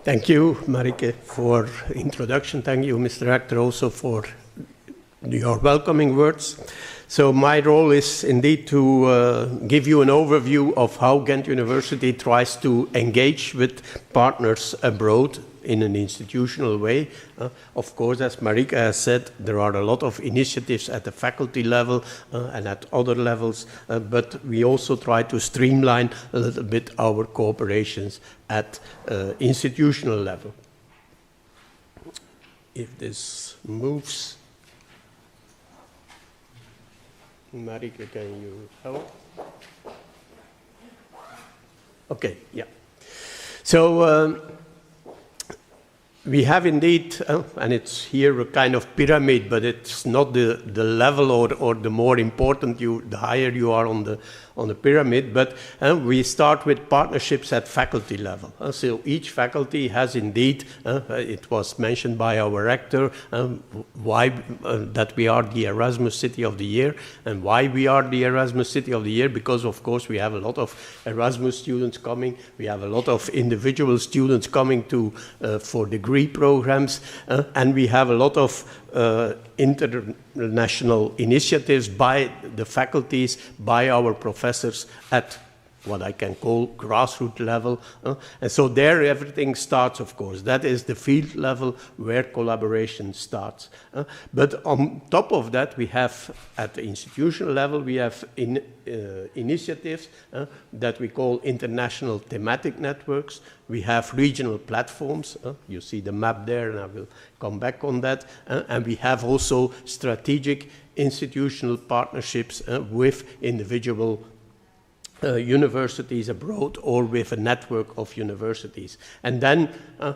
Thank you, Marike, for the introduction. Thank you, Mr. Rector, also for your welcoming words. So my role is indeed to give you an overview of how Ghent University tries to engage with partners abroad in an institutional way. Of course, as Marike has said, there are a lot of initiatives at the faculty level and at other levels, but we also try to streamline a little bit our cooperations at institutional level. If this moves, Marike, can you help? Okay, yeah. So we have indeed, and it's here a kind of pyramid, but it's not the level or the more important, the higher you are on the pyramid, but we start with partnerships at faculty level. So each faculty has indeed, it was mentioned by our rector, why that we are the Erasmus City of the Year, and why we are the Erasmus City of the Year, because of course we have a lot of Erasmus students coming, we have a lot of individual students coming to for degree programs, and we have a lot of international initiatives by the faculties, by our professors at what I can call grassroots level. And so there everything starts, of course. That is the field level where collaboration starts. But on top of that, we have, at the institutional level, we have initiatives that we call international thematic networks. We have regional platforms. You see the map there, and I will come back on that. And we have also strategic institutional partnerships with individual universities abroad or with a network of universities. And then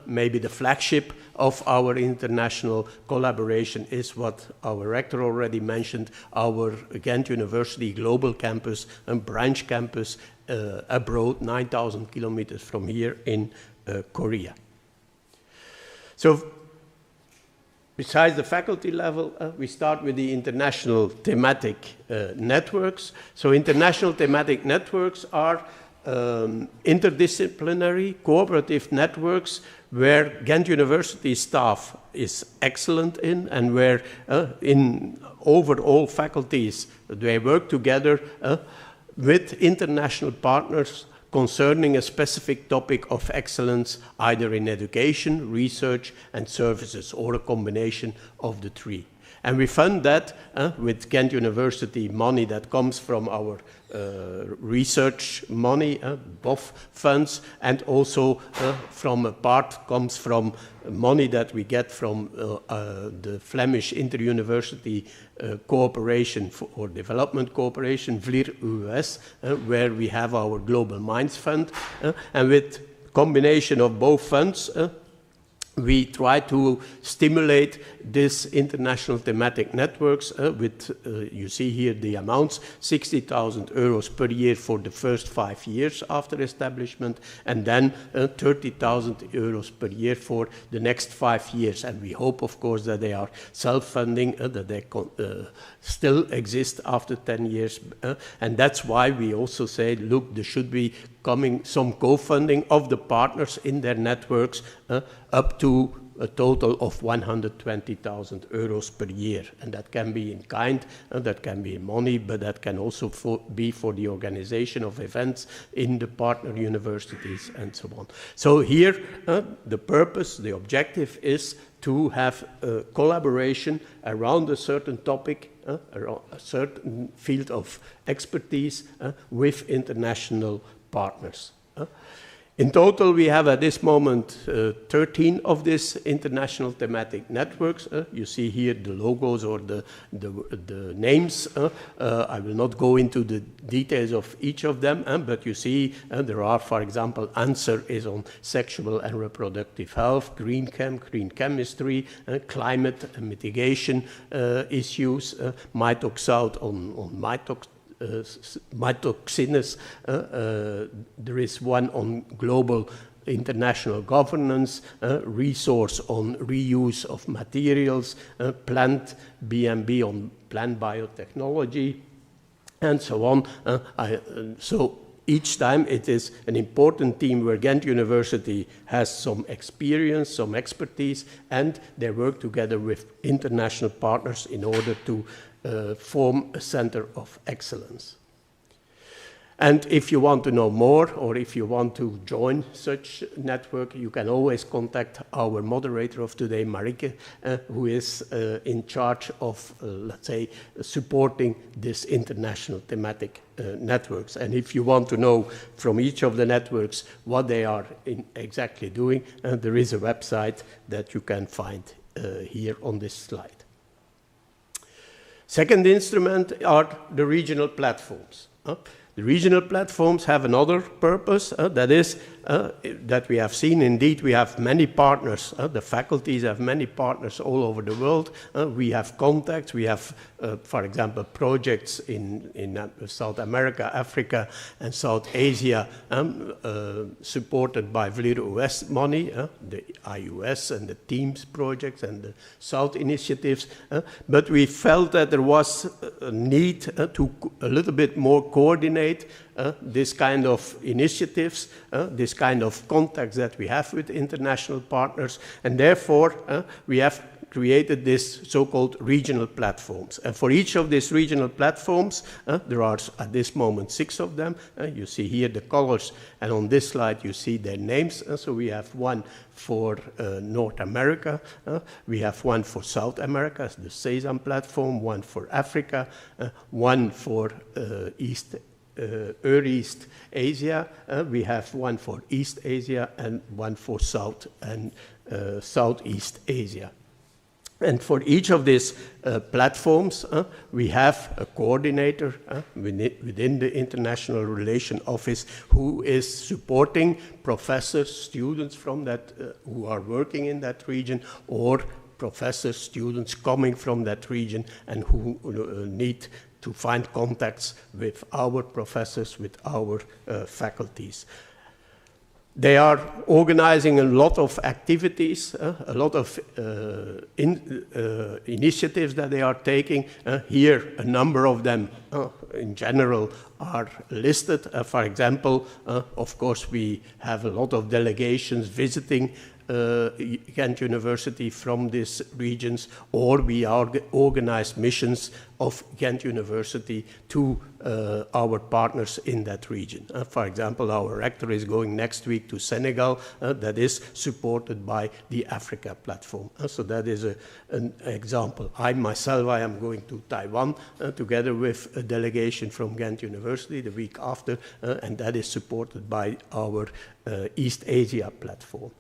maybe the flagship of our international collaboration is what our rector already mentioned, our Ghent University Global Campus and branch campus abroad, 9,000 kilometers from here in Korea. So besides the faculty level, we start with the international thematic networks. So international thematic networks are interdisciplinary cooperative networks where Ghent University staff is excellent in, and where in overall faculties they work together with international partners concerning a specific topic of excellence, either in education, research, and services, or a combination of the three. And we fund that with Ghent University money that comes from our research money, BOF funds, and also from a part comes from money that we get from the Flemish inter-university cooperation or development cooperation, VLIR-US, where we have our Global Minds Fund. And with combination of both funds, we try to stimulate this international thematic networks with, you see here the amounts, 60,000 euros per year for the first 5 years after establishment, and then 30,000 euros per year for the next 5 years. And we hope, of course, that they are self-funding, that they still exist after 10 years. And that's why we also say, look, there should be coming some co-funding of the partners in their networks up to a total of 120,000 euros per year. And that can be in kind, that can be in money, but that can also be for the organization of events in the partner universities and so on. So here, the purpose, the objective is to have collaboration around a certain topic, around a certain field of expertise with international partners. In total, we have at this moment 13 of these international thematic networks. You see here the logos or the names. I will not go into the details of each of them, but you see there are, for example, Answer is on sexual and reproductive health, green chemistry, climate and mitigation issues, Mitoxout on mytoxines. There is one on global international governance, resource on reuse of materials, plant B&B on plant biotechnology, and so on. So each time it is an important team where Ghent University has some experience, some expertise, and they work together with international partners in order to form a center of excellence. And if you want to know more, or if you want to join such network, you can always contact our moderator of today, Marike, who is in charge of, let's say, supporting this international thematic networks. And if you want to know from each of the networks what they are exactly doing, there is a website that you can find here on this slide. Second instrument are the regional platforms. The regional platforms have another purpose, that is, that we have seen. Indeed, we have many partners. The faculties have many partners all over the world. We have contacts. We have, for example, projects in South America, Africa, and South Asia, supported by VLIR-US money, the IUS and the TEAMS projects and the South initiatives. But we felt that there was a need to a little bit more coordinate this kind of initiatives, this kind of contacts that we have with international partners, and therefore we have created this so-called regional platforms. And for each of these regional platforms, there are at this moment 6 of them. You see here the colors, and on this slide you see their names. So we have one for North America, we have one for South America, the SESAM platform, one for Africa, one for East Asia, we have one for East Asia and one for South and Southeast Asia. And for each of these platforms, we have a coordinator within the International Relations Office who is supporting professors, students from that, who are working in that region, or professors, students coming from that region and who need to find contacts with our professors, with our faculties. They are organizing a lot of activities, a lot of initiatives that they are taking. Here, a number of them in general are listed. For example, of course, we have a lot of delegations visiting Ghent University from these regions, or we organize missions of Ghent University to our partners in that region. For example, our rector is going next week to Senegal, that is supported by the Africa platform. So that is an example. I am going to Taiwan together with a delegation from Ghent University the week after, and that is supported by our East Asia platform.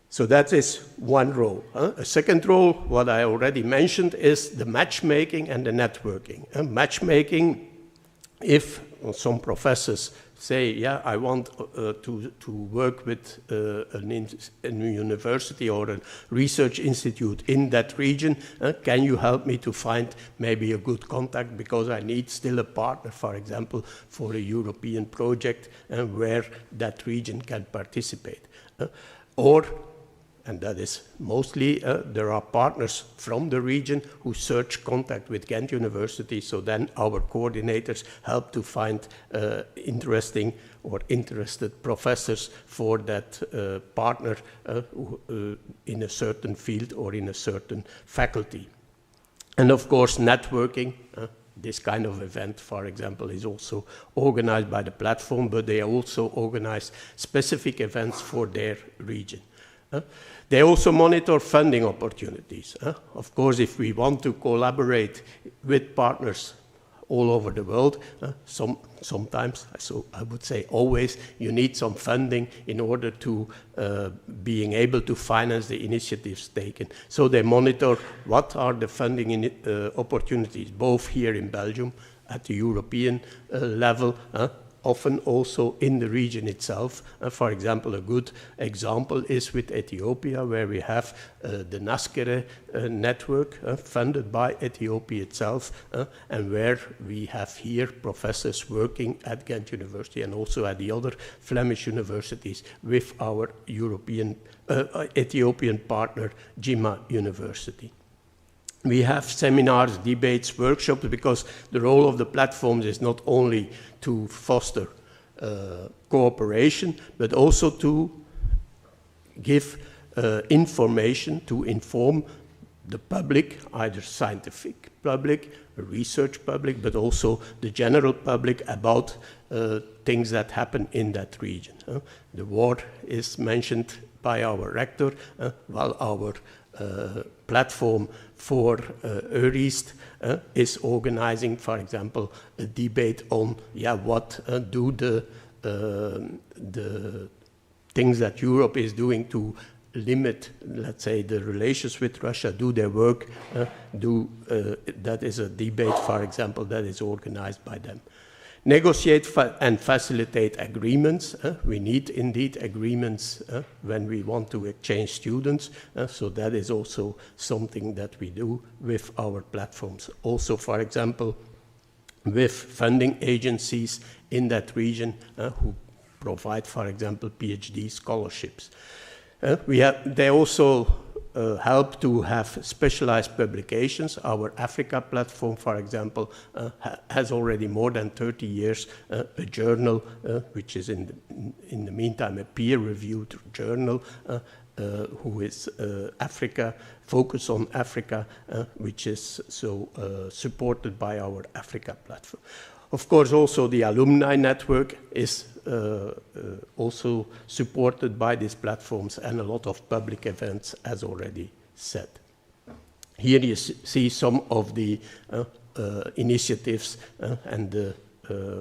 So that is one role. A second role, what I already mentioned, is the matchmaking and the networking. Matchmaking, if some professors say, yeah, I want to work with a university or a research institute in that region, can you help me to find maybe a good contact, because I need still a partner, for example, for a European project where that region can participate. Or, and that is mostly, there are partners from the region who search contact with Ghent University, so then our coordinators help to find interesting or interested professors for that partner in a certain field or in a certain faculty. And of course, networking. This kind of event, for example, is also organized by the platform, but they also organize specific events for their region. They also monitor funding opportunities. Of course, if we want to collaborate with partners all over the world, sometimes, so I would say always, you need some funding in order to being able to finance the initiatives taken. So they monitor what are the funding opportunities, both here in Belgium at the European level, often also in the region itself. For example, a good example is with Ethiopia, where we have the Naskere network funded by Ethiopia itself, and where we have here professors working at Ghent University and also at the other Flemish universities with our Ethiopian partner, Jimma University. We have seminars, debates, workshops, because the role of the platforms is not only to foster cooperation, but also to give information, to inform the public, either scientific public, research public, but also the general public about things that happen in that region. The war is mentioned by our rector, while our platform for East is organizing, for example, a debate on what do the things that Europe is doing to limit, let's say, the relations with Russia, do their work, that is a debate, for example, that is organized by them. Negotiate and facilitate agreements. We need indeed agreements when we want to exchange students, so that is also something that we do with our platforms. Also, for example, with funding agencies in that region who provide, for example, PhD scholarships. They also help to have specialized publications. Our Africa platform, for example, has already more than 30 years a journal, which is in the meantime a peer-reviewed journal, who is Africa, focus on Africa, which is so supported by our Africa platform. Of course, also the alumni network is also supported by these platforms, and a lot of public events, as already said. Here you see some of the initiatives and the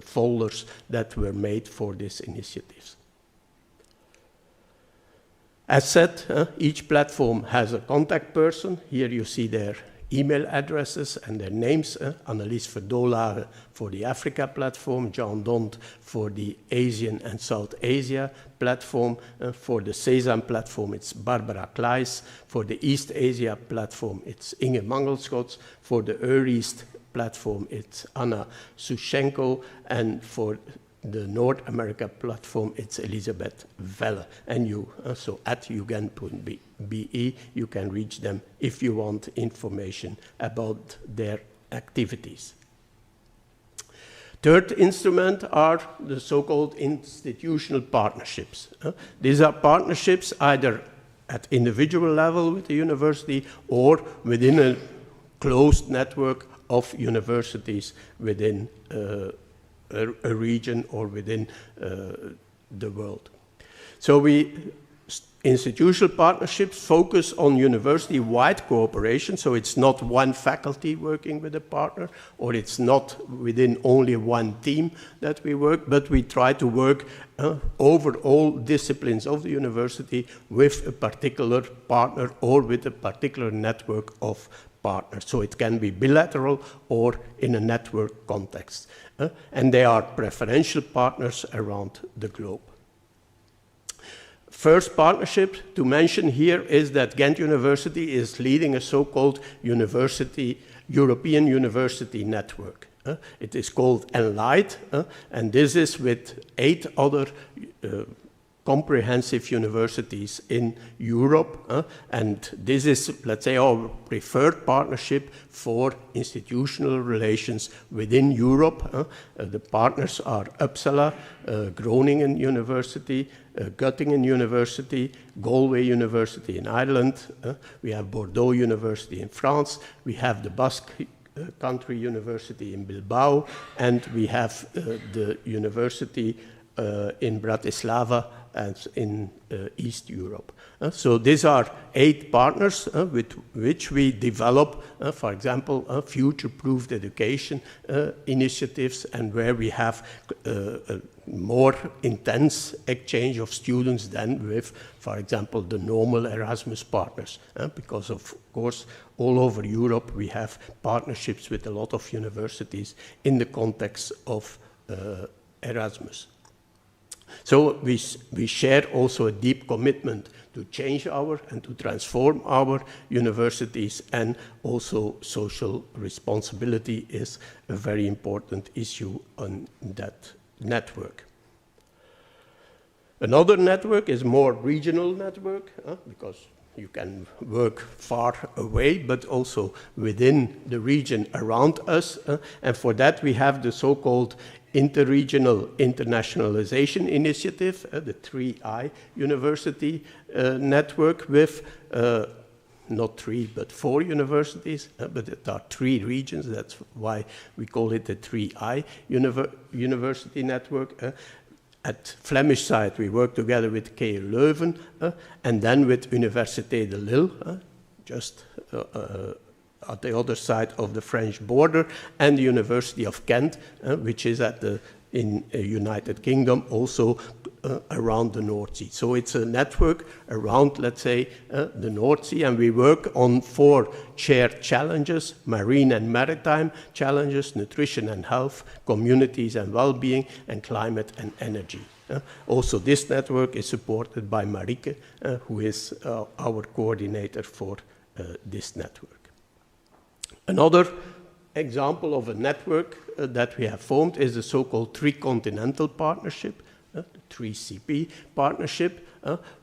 folders that were made for these initiatives. As said, each platform has a contact person. Here you see their email addresses and their names. Annelies Verdolaere for the Africa platform, John Dont for the Asian and South Asia platform. For the Sesam platform, it's Barbara Kleis. For the East Asia platform, it's Inge Mangelschots. For the East platform, it's Anna Sushenko. And for the North America platform, it's Elisabeth Velle. And you, so at ugent.be, you can reach them if you want information about their activities. Third instrument are the so-called institutional partnerships. These are partnerships either at individual level with the university or within a closed network of universities within a region or within the world. So institutional partnerships focus on university-wide cooperation, so it's not one faculty working with a partner, or it's not within only one team that we work, but we try to work over all disciplines of the university with a particular partner or with a particular network of partners. So it can be bilateral or in a network context. And they are preferential partners around the globe. First partnership to mention here is that Ghent University is leading a so-called European University Network. It is called ENLIGHT, and this is with 8 other comprehensive universities in Europe, and this is, let's say, our preferred partnership for institutional relations within Europe. The partners are Uppsala, Groningen University, Göttingen University, Galway University in Ireland, we have Bordeaux University in France, we have the Basque Country University in Bilbao, and we have the university in Bratislava and in East Europe. So these are 8 partners with which we develop, for example, future-proofed education initiatives, and where we have a more intense exchange of students than with, for example, the normal Erasmus partners. Because, of course, all over Europe we have partnerships with a lot of universities in the context of Erasmus. So we share also a deep commitment to change and to transform our universities, and also social responsibility is a very important issue on that network. Another network is more regional network, because you can work far away, but also within the region around us. And for that, we have the so-called Interregional Internationalization Initiative, the 3I University network with not 3, but 4 universities, but it are 3 regions. That's why we call it the 3I University network. At Flemish side, we work together with KU Leuven, and then with Université de Lille, just at the other side of the French border, and the University of Ghent, which is in the United Kingdom, also around the North Sea. So it's a network around, let's say, the North Sea, and we work on 4 shared challenges: marine and maritime challenges, nutrition and health, communities and well-being, and climate and energy. Also, this network is supported by Marieke, who is our coordinator for this network. Another example of a network that we have formed is the so-called Tricontinental Partnership, the 3CP partnership,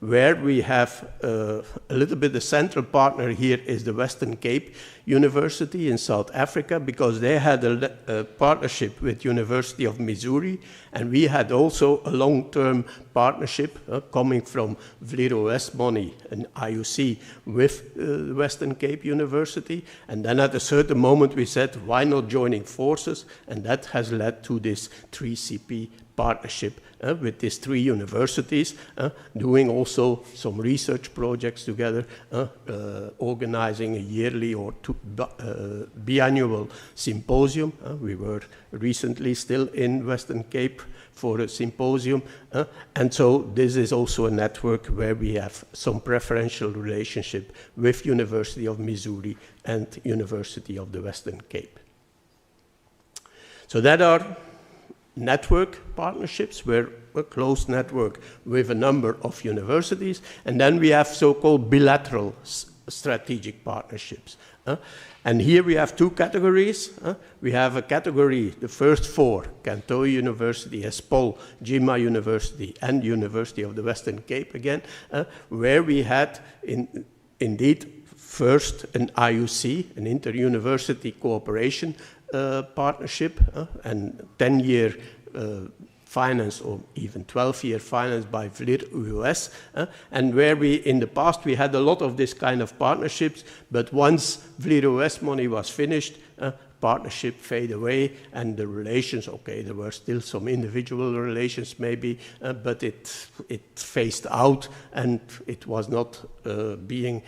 where we have a little bit the central partner here is the Western Cape University in South Africa, because they had a partnership with University of Missouri, and we had also a long-term partnership coming from VLIRO-S money, an IUC, with the Western Cape University. And then at a certain moment we said, why not joining forces? And that has led to this 3CP partnership with these 3 universities, doing also some research projects together, organizing a yearly or biannual symposium. We were recently still in Western Cape for a symposium, and so this is also a network where we have some preferential relationship with University of Missouri and University of the Western Cape. So that are network partnerships. We're a close network with a number of universities, and then we have so-called bilateral strategic partnerships. And here we have 2 categories. We have a category, the first 4, Canto University, ESPOL, Jimma University, and University of the Western Cape again, where we had indeed first an IUC, an inter-university cooperation partnership, and 10-year finance, or even 12-year finance by VLIR-US, and where we, in the past, we had a lot of this kind of partnerships, but once VLIR-US money was finished, partnership fade away, and the relations, okay, there were still some individual relations maybe, but it phased out, and it was not being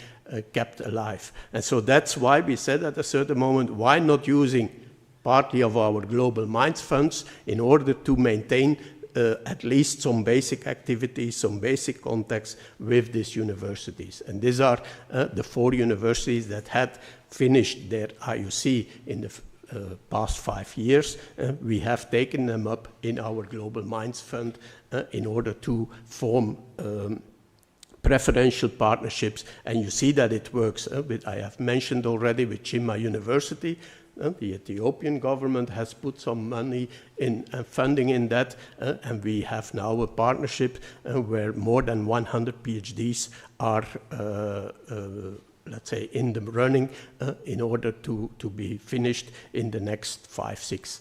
kept alive. And so that's why we said at a certain moment, why not using partly of our Global Minds funds in order to maintain at least some basic activities, some basic contacts with these universities. And these are the 4 universities that had finished their IUC in the past 5 years. We have taken them up in our Global Minds fund in order to form preferential partnerships, and you see that it works. I have mentioned already with Jimma University, the Ethiopian government has put some money in funding in that, and we have now a partnership where more than 100 PhDs are, let's say, in the running in order to be finished in the next 5-6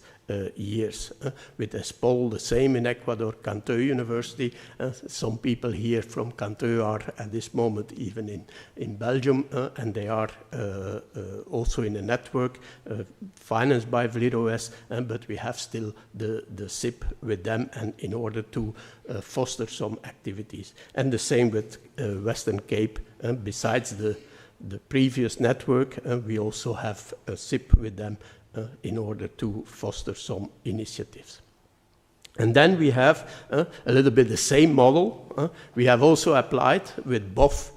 years. With ESPOL, the same in Ecuador, Canto University. Some people here from Canto are at this moment even in Belgium, and they are also in a network financed by VLIRO-US, but we have still the SIP with them, and in order to foster some activities. And the same with Western Cape. Besides the previous network, we also have a SIP with them in order to foster some initiatives. And then we have a little bit the same model. We have also applied with BOF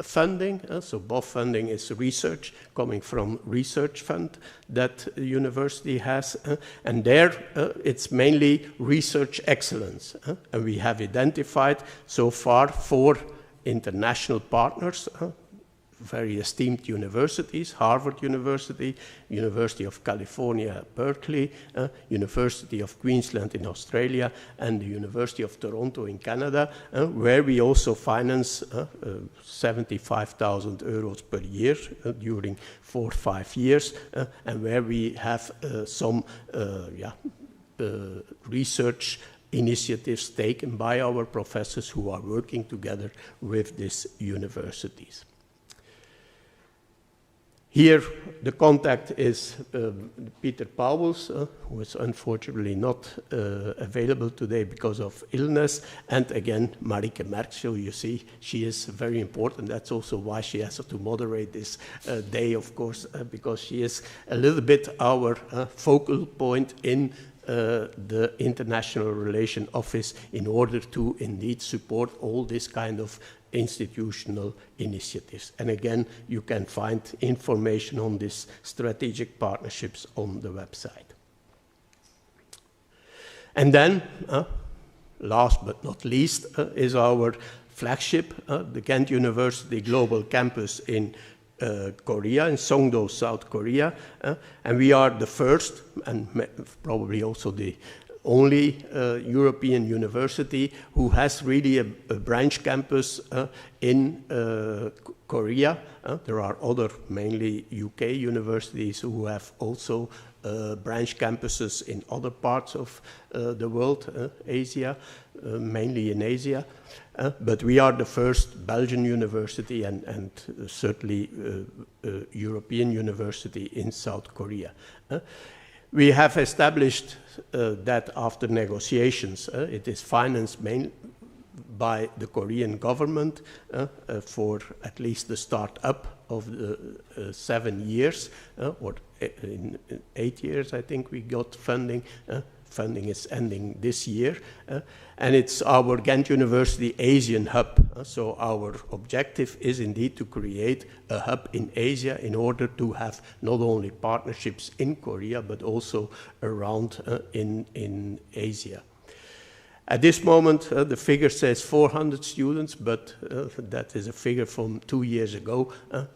funding. So BOF funding is research coming from research fund that the university has. And there it's mainly research excellence. And we have identified so far 4 international partners, very esteemed universities: Harvard University, University of California, Berkeley, University of Queensland in Australia, and the University of Toronto in Canada, where we also finance 75,000 euros per year during 4 or 5 years, and where we have some research initiatives taken by our professors who are working together with these universities. Here, the contact is Peter Pauwels, who is unfortunately not available today because of illness, and again, Marike Merckx. So you see, she is very important. That's also why she has to moderate this day, of course, because she is a little bit our focal point in the International Relations Office in order to indeed support all this kind of institutional initiatives. And again, you can find information on these strategic partnerships on the website. And then, last but not least, is our flagship, the Ghent University Global Campus in Korea, in Songdo, South Korea. And we are the first, and probably also the only European university who has really a branch campus in Korea. There are other, mainly UK universities, who have also branch campuses in other parts of the world, Asia, mainly in Asia. But we are the first Belgian university and certainly European university in South Korea. We have established that after negotiations, it is financed mainly by the Korean government for at least the start-up of the 7 years, or in 8 years, I think we got funding. Funding is ending this year, and it's our Ghent University Asian hub. So our objective is indeed to create a hub in Asia in order to have not only partnerships in Korea, but also around in Asia. At this moment, the figure says 400 students, but that is a figure from 2 years ago.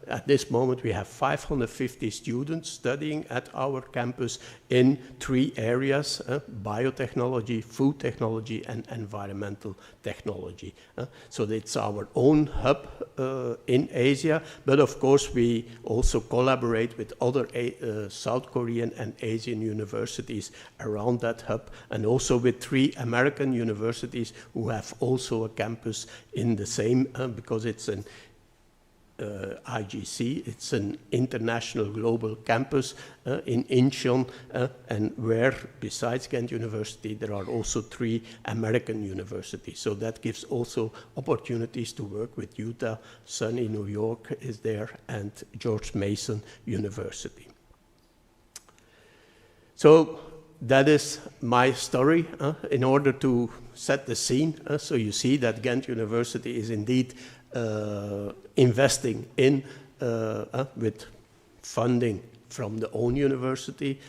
At this moment, we have 550 students studying at our campus in 3 areas, biotechnology, food technology, and environmental technology. So it's our own hub in Asia, but of course, we also collaborate with other South Korean and Asian universities around that hub, and also with 3 American universities who have also a campus in the same, because it's an IGC, it's an international global campus in Incheon, and where, besides Ghent University, there are also 3 American universities. So that gives also opportunities to work with Utah, SUNY New York is there, and George Mason University. So that is my story in order to set the scene. So you see that Ghent University is indeed investing in, with funding from the own university,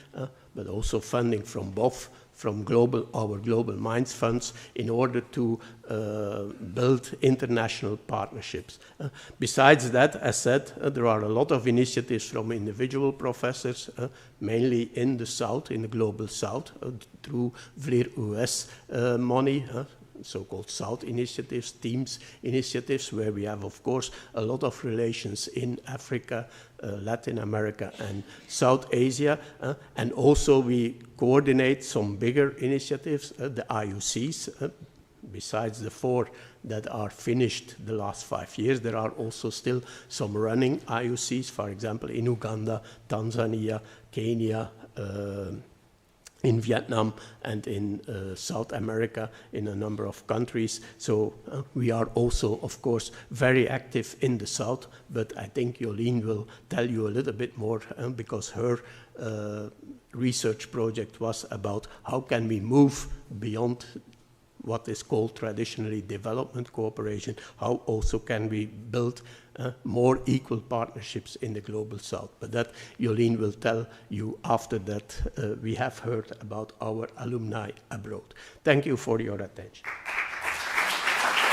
but also funding from BOF, from our Global Minds funds, in order to build international partnerships. Besides that, as said, there are a lot of initiatives from individual professors, mainly in the South, in the Global South, through VLIR US money, so-called South initiatives, teams initiatives, where we have, of course, a lot of relations in Africa, Latin America, and South Asia. And also we coordinate some bigger initiatives, the IUCs. Besides the 4 that are finished the last 5 years, there are also still some running IUCs, for example, in Uganda, Tanzania, Kenya, in Vietnam, and in South America, in a number of countries. So we are also, of course, very active in the South, but I think Jolien will tell you a little bit more, because her research project was about how can we move beyond what is called traditionally development cooperation, how also can we build more equal partnerships in the Global South. But that Jolien will tell you after that we have heard about our alumni abroad. Thank you for your attention.